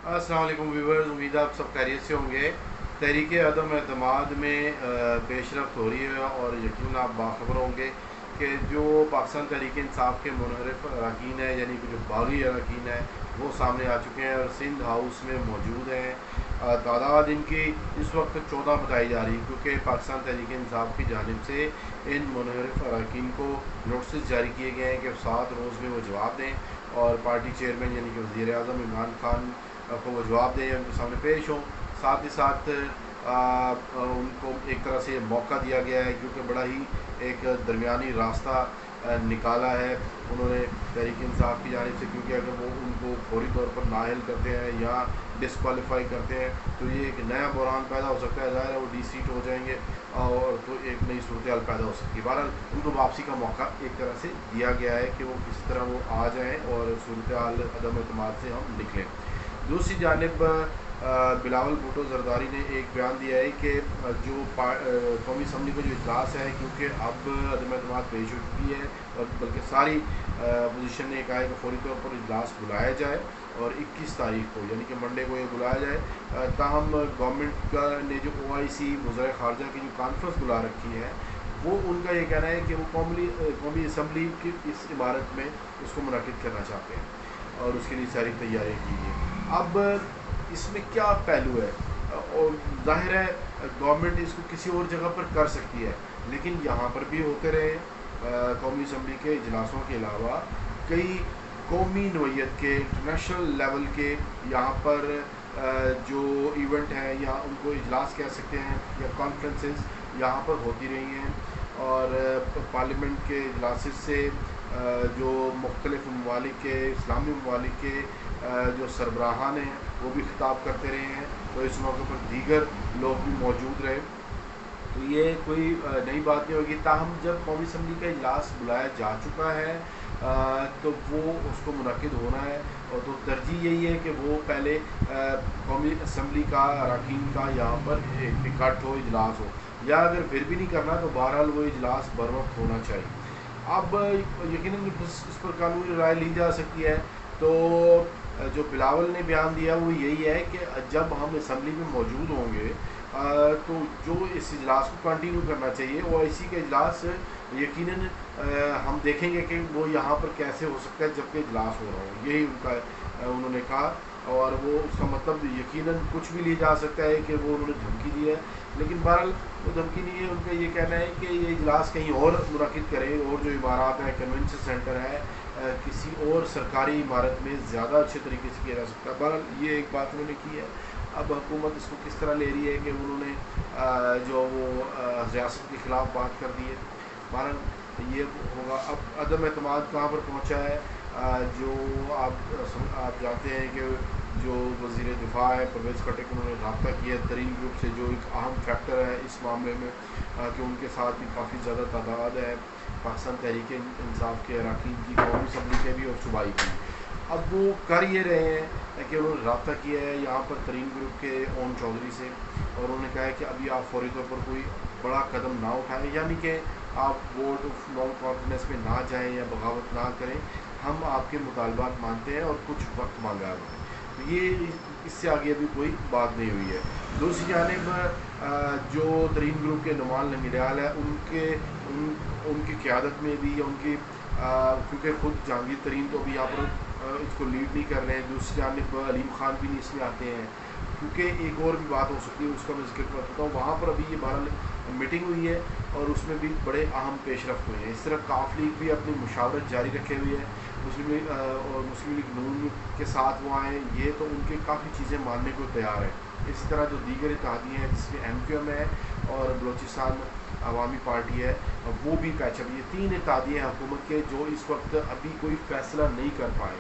अस्सलाम वालेकुम व्यूवर्स, उम्मीद है आप सब खैरियत से होंगे। तहरीक अदम एतमाद में पेशरफ्त हो रही है और यकीन आप बाखबर होंगे कि जो पाकिस्तान तहरीक इंसाफ के मुनहरिफ अरकान है, यानी कि जो बागी अरकान है, वो सामने आ चुके हैं और सिंध हाउस में मौजूद हैं। तादाद इनकी इस वक्त 14 बताई जा रही है, क्योंकि पाकिस्तान तहरीक इंसाफ की जानिब से इन मुनहरिफ अरकान को नोटिस जारी किए गए हैं कि 7 रोज़ में वो जवाब दें और पार्टी चेयरमैन यानी कि वज़ीर आज़म इमरान खान को वो जवाब दें, उनके सामने पेश हों। साथ ही साथ उनको एक तरह से मौका दिया गया है, क्योंकि बड़ा ही एक दरमियानी रास्ता निकाला है उन्होंने तहरीक इंसाफ की जानिब से, क्योंकि अगर वो उनको फौरी तौर पर नाअहल करते हैं या डिसक्वालीफाई करते हैं तो ये एक नया बहरान पैदा हो सकता है। ज़ाहिर है वो डी-सीट हो जाएंगे और तो एक नई सूरत हाल पैदा हो सकती है। बहरहाल उनको वापसी का मौका एक तरह से दिया गया है कि वो किस तरह वो आ जाएँ और सूरत हाल अदम एतमाद से हम निकलें। दूसरी जानिब बिलावल भुट्टो जरदारी ने एक बयान दिया है कि जो कौमी असम्बली का जो इजलास है, क्योंकि अब अदम एतमाद पेश हो चुकी है और बल्कि सारी अपोजिशन ने कहा है कि फौरी तौर पर इजलास बुलाया जाए और 21 तारीख को यानी कि मंडे को ये बुलाया जाए। ताहम गवर्नमेंट का ने जो OIC वज़ीर ख़ारजा की जो कॉन्फ्रेंस बुला रखी है, वो उनका ये कहना है कि वो कौमी असम्बली की इस इमारत में उसको मुनक़िद करना चाहते हैं और उसके लिए सारी तैयारियाँ की गई। अब इसमें क्या पहलू है, और जाहिर है गवर्नमेंट इसको किसी और जगह पर कर सकती है, लेकिन यहाँ पर भी होते रहे कौमी असम्बली के इजलासों के अलावा कई कौमी नोयत के इंटरनेशनल लेवल के यहाँ पर जो इवेंट हैं या उनको इजलास कह सकते हैं या कॉन्फ्रेंसेस यहाँ पर होती रही हैं। और पार्लियामेंट के इजलास से जो मुख्तलिफ ममालिक के इस्लामी ममालिक के जो सरबराहान हैं वो भी खिताब करते रहे हैं, तो इस मौके पर दीगर लोग भी मौजूद रहे, तो ये कोई नई बात नहीं होगी। ताहम जब कौमी असम्बली का इजलास बुलाया जा चुका है तो वो उसको मुनक़िद होना है, और तो तरजीह यही है कि वो पहले कौमी असम्बली का अरकान का यहाँ पर इकट्ठ हो, इजलास हो, या अगर फिर भी नहीं करना तो बहरहाल वो इजलास बर वक्त होना चाहिए। अब यकीनन इस पर कानूनी राय ली जा सकती है। तो जो बिलावल ने बयान दिया वो यही है कि जब हम असम्बली में मौजूद होंगे तो जो इस इजलास को कंटिन्यू करना चाहिए। OIC का इजलास यकीनन हम देखेंगे कि वो यहाँ पर कैसे हो सकता है जबकि इजलास हो रहा हो, यही उनका उन्होंने कहा। और वो उसका मतलब यकीनन कुछ भी लिया जा सकता है कि वो उन्होंने धमकी दी है, लेकिन बहरहाल वो धमकी नहीं है, उनका ये कहना है कि ये इजलास कहीं और मुनक़िद करें, और जो इमारत है, कन्वेंशन सेंटर है, किसी और सरकारी इमारत में ज़्यादा अच्छे तरीके से किया जा सकता है। बहरहाल ये एक बात उन्होंने की है। अब हुकूमत इसको किस तरह ले रही है कि उन्होंने जो वो रियासत के ख़िलाफ़ बात कर दी है, बहरहाल ये होगा। अब अदम एतमाद कहाँ पर पहुँचा है, जो आप जानते हैं कि जो वज़ीर दिफा है परवेज़ खटक, उन्होंने रब्ता किया तरीन ग्रुप से, जो एक अहम फैक्टर है इस मामले में कि उनके साथ भी काफ़ी ज़्यादा तादाद है पाकिस्तान तहरीक इंसाफ के अरकान की, कौमी असम्बली के भी और सूबाई की। अब वो कर ये रहे हैं कि उन्होंने रब्ता किया है यहाँ पर तरीन ग्रुप के ओन चौधरी से, और उन्होंने कहा है कि अभी आप फौरी तौर पर कोई बड़ा कदम ना उठाएं, यानी कि आप वोट ऑफ नॉन कॉन्फिडेंस में ना जाएं या बगावत ना करें, हम आपके मुतालबात मानते हैं और कुछ वक्त मांगा है। तो ये इससे आगे अभी कोई बात नहीं हुई है। दूसरी जानिब जो तरीन ग्रुप के नुमान नमीराल है, उनकी क़यादत में भी या उनकी क्योंकि खुद जहांगीर तरीन तो अभी यहाँ पर इसको लीड नहीं कर रहे हैं, दूसरी जानिब अलीम खान भी नहीं इसमें आते हैं, क्योंकि एक और भी बात हो सकती है उसका मैं जिक्र कर देता हूँ। वहाँ पर अभी ये बहरहाल मीटिंग हुई है और उसमें भी बड़े अहम पेशरफ्त हुए हैं। इस तरह काफ लीग भी अपनी मुशावरत जारी रखे हुए है, मुस्लिम लीग और मुस्लिम लीग नून के साथ वो आए, ये तो उनके काफ़ी चीज़ें मानने को तैयार है। इसी तरह जो दीगर इत्तेहादियाँ हैं जिसमें MQM है और बलोचिस्तान अवामी पार्टी है, वो भी पैचअप, ये 3 इत्तेहादियाँ हैं हुकूमत के जो इस वक्त अभी कोई फ़ैसला नहीं कर पाए।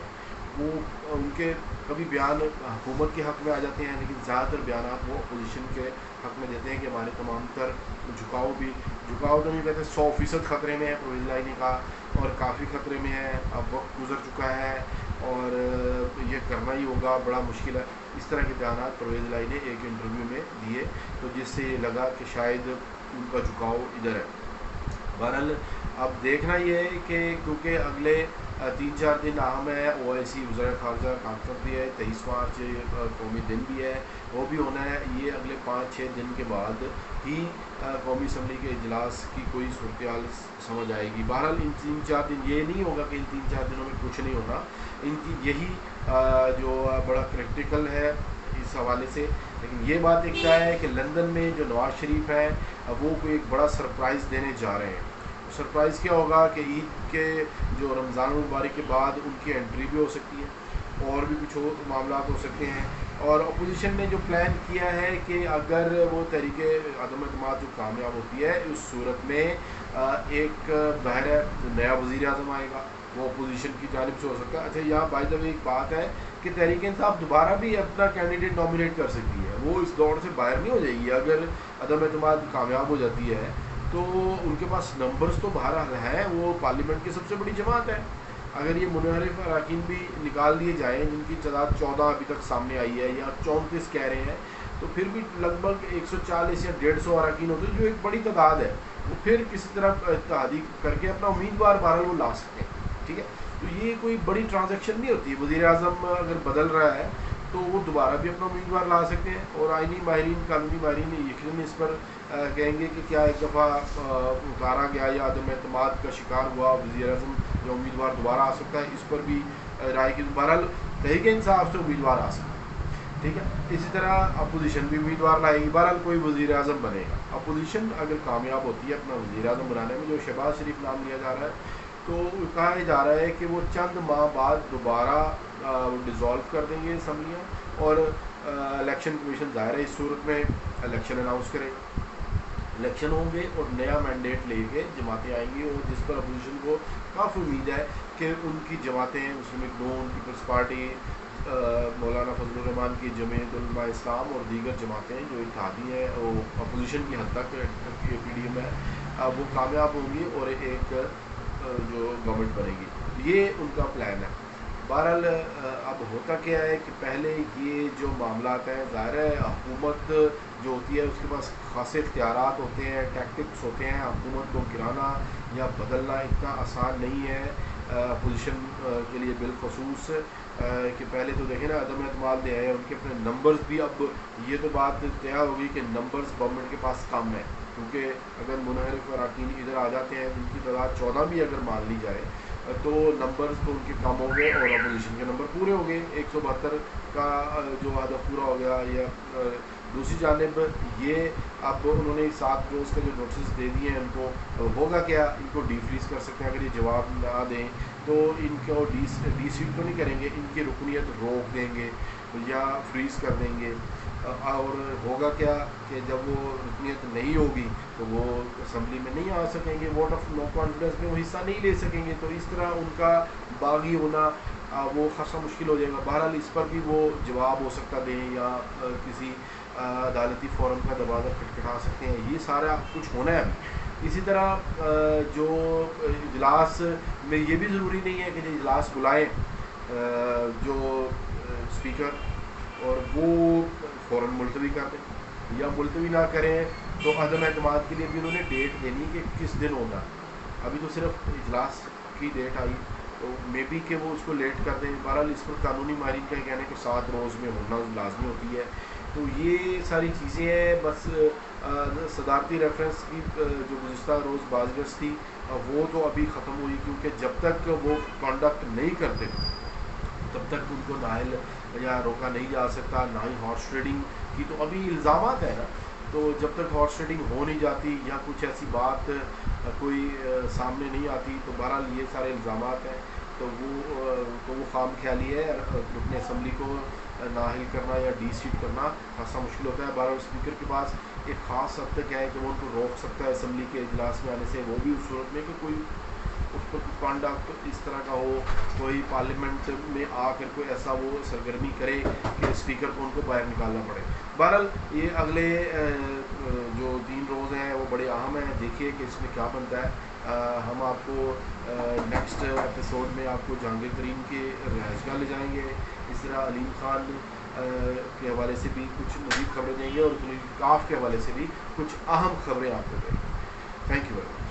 वो उनके कभी बयान हुकूमत के हक़ में आ जाते हैं, लेकिन ज़्यादातर बयान वो अपोजिशन के हक़ में देते हैं कि हमारे तमाम तर झुकाव तो नहीं कहते, 100% ख़तरे में है, परवेज़ लाई ने कहा, और काफ़ी ख़तरे में है, अब वक्त गुजर चुका है और ये करना ही होगा, बड़ा मुश्किल है। इस तरह के बयान परवेज़ लाई ने एक इंटरव्यू में दिए, तो जिससे ये लगा कि शायद उनका झुकाव इधर है। बहरहाल अब देखना ये है कि क्योंकि अगले 3-4 दिन अहम है, OIC वज़ीर ख़ारजा कॉन्फ्रेंस भी है, 23 मार्च कौमी दिन भी है, वो भी होना है। ये अगले 5-6 दिन के बाद ही कौमी असम्बली के इजलास की कोई सूरत हाल समझ आएगी। बहरहाल इन 3-4 दिन ये नहीं होगा कि इन 3-4 दिनों में कुछ नहीं होना, इनकी यही जो बड़ा क्रिटिकल है इस हवाले से। लेकिन ये बात एक तय है कि लंदन में जो नवाज़ शरीफ है वो कोई एक बड़ा सरप्राइज़ देने जा रहे हैं। सरप्राइज़ क्या होगा कि ईद के जो रमज़ान मुबारक के बाद उनकी एंट्री भी हो सकती है और भी कुछ और मामला हो सकते हैं। और अपोजिशन ने जो प्लान किया है कि अगर वो तहरीके अदम एतमाद जो कामयाब होती है, उस सूरत में एक बहर नया वज़ीर आज़म आएगा, वो अपोजिशन की जानिब से हो सकता है। अच्छा, यहाँ बाय द वे एक बात है कि तहरीक इंसाफ दोबारा भी अपना कैंडिडेट नॉमिनेट कर सकती है, वो इस दौड़ से बाहर नहीं हो जाएगी। अगर अदम एतमाद कामयाब हो जाती है तो उनके पास नंबर्स तो बहरहाल हैं, वो पार्लियामेंट की सबसे बड़ी जमात है। अगर ये मुनहरिफ अरकान भी निकाल दिए जाएँ जिनकी तादाद 14 अभी तक सामने आई है या 34 कह रहे हैं, तो फिर भी लगभग 140 या 150 अरकान होते हैं, जो एक बड़ी तादाद है। वो फिर किसी तरह इत्तेहादी करके अपना उम्मीदवार बहरहाल वो ला सकते हैं, ठीक है। तो ये कोई बड़ी ट्रांजैक्शन नहीं होती। वज़ीर आज़म अगर बदल रहा है तो वो दोबारा भी अपना उम्मीदवार ला सकते हैं, और आइनी माहिरीन, कानूनी माहिरीन यकीनन इस पर कहेंगे कि क्या एक दफ़ा उतारा गया या अदम एतमाद का शिकार हुआ वज़ीर आज़म जो उम्मीदवार दोबारा आ सकता है, इस पर भी राय की। बहरहाल तहरीक इंसाफ से उम्मीदवार आ सकता है, ठीक है। इसी तरह अपोजिशन भी उम्मीदवार लाएगी, बहरहाल कोई वज़ीर आज़म बनेगा। अपोजिशन अगर कामयाब होती है अपना वज़ीर आज़म बनाने में, जो शहबाज शरीफ नाम लिया जा रहा है, तो कहा जा रहा है कि वो चंद माह बाद दोबारा डिज़ोल्व कर देंगे असम्बलियाँ, और इलेक्शन कमीशन ज़ाहिर है इस सूरत में इलेक्शन अनाउंस करेगा। इलेक्शन होंगे और नया मैंडेट लेके जमातें आएंगी, और जिस पर अपोजिशन को काफ़ी उम्मीद है कि उनकी जमातें मुस्लिम नून, पीपल्स पार्टी, मौलाना फजलुर रहमान की जमीयत उलमा इस्लाम और दीगर जमातें जो इत्तेहादी हैं, वो अपोजिशन की हद तक PDM है, वो कामयाब होंगी और एक जो गवर्नमेंट बनेगी। ये उनका प्लान है। बहरहाल अब होता क्या है कि पहले ये जो मामलात हैं, ज़ाहिर है हुकूमत जो होती है उसके पास खासे इख्तियारात होते हैं, टैक्टिक्स होते हैं। हुकूमत को गिराना या बदलना इतना आसान नहीं है अपोजिशन के लिए बिलखसूस, कि पहले तो देखें ना अदम एतमाद ले आए, उनके अपने नंबर्स भी, अब ये तो बात तय होगी कि नंबर्स गवर्नमेंट के पास कम है, क्योंकि अगर मुनहरिफ अरकान इधर आ जाते हैं जिनकी तादाद 14 भी अगर मान ली जाए, तो नंबर्स तो उनके कम हो गए और अपोजिशन के नंबर पूरे हो गए। 172 का जो वादा पूरा हो गया। या दूसरी जानिब ये अब उन्होंने 7 रोज़ का जो नोटिस दे दिए हैं उनको, होगा क्या, इनको डीफ्रीज कर सकते हैं। अगर ये जवाब ना दें तो इनको डी सीट तो नहीं करेंगे, इनकी रुकनीत रोक देंगे या फ्रीज़ कर देंगे। और होगा क्या कि जब वो रुकनीत नहीं होगी तो वो असम्बली में नहीं आ सकेंगे, वोट ऑफ नो कॉन्फिडेंस में वो हिस्सा नहीं ले सकेंगे, तो इस तरह उनका बागी होना वो खासा मुश्किल हो जाएगा। बहरहाल इस पर भी वो जवाब हो सकता दें या किसी अदालती फ़ोरम का दरवाज़ा खटखटा सकते हैं। ये सारा कुछ होना है अभी। इसी तरह जो इजलास में ये भी ज़रूरी नहीं है कि जो इजलास बुलाएँ जो स्पीकर, और वो फ़ौरन मुलतवी कर दें, या मुलतवी ना करें तो अदम एतमाद के लिए भी उन्होंने डेट देनी कि किस दिन होना। अभी तो सिर्फ इजलास की डेट आई, तो मे बी कि वो उसको लेट कर दें। बहरहाल इस पर कानूनी माहिरीन का कहना है कि 7 रोज़ में होना लाजमी होती है। तो ये सारी चीज़ें हैं। बस सदारती रेफरेंस की जो गुज़िश्ता रोज़ बाज़गश थी वो तो अभी ख़त्म हुई, क्योंकि जब तक वो कंडक्ट नहीं करते तब तक उनको नाहल या रोका नहीं जा सकता, ना ही हॉर्स ट्रेडिंग की तो अभी इल्ज़ामात है ना। तो जब तक हॉर्स ट्रेडिंग हो नहीं जाती या कुछ ऐसी बात कोई सामने नहीं आती, तो बहरहाल ये सारे इल्ज़ामात हैं। तो वो खाम ख्याली है। रुकने असम्बली को नाहिल करना या डी सीट करना खासा मुश्किल होता है। बहरहाल स्पीकर के पास एक ख़ास हद तक है कि वो उनको रोक सकता है असम्बली के इजलास में आने से, वो भी उस सूरत में कि कोई उस पर कंडक्ट इस तरह का हो, कोई पार्लियामेंट में आकर कोई ऐसा वो सरगर्मी करे कि स्पीकर को उनको बाहर निकालना पड़े। बहरहाल ये अगले जो 3 रोज़ हैं वो बड़े अहम हैं, देखिए कि इसमें क्या बनता है। हम आपको नेक्स्ट एपिसोड में आपको जहांगीर तरीन के रहायशगाह ले जाएंगे। इस तरह अलीम खान के हवाले से भी कुछ मज़ीद खबरें देंगे और काफ के हवाले से भी कुछ अहम खबरें आपको देंगे। Thank you very much.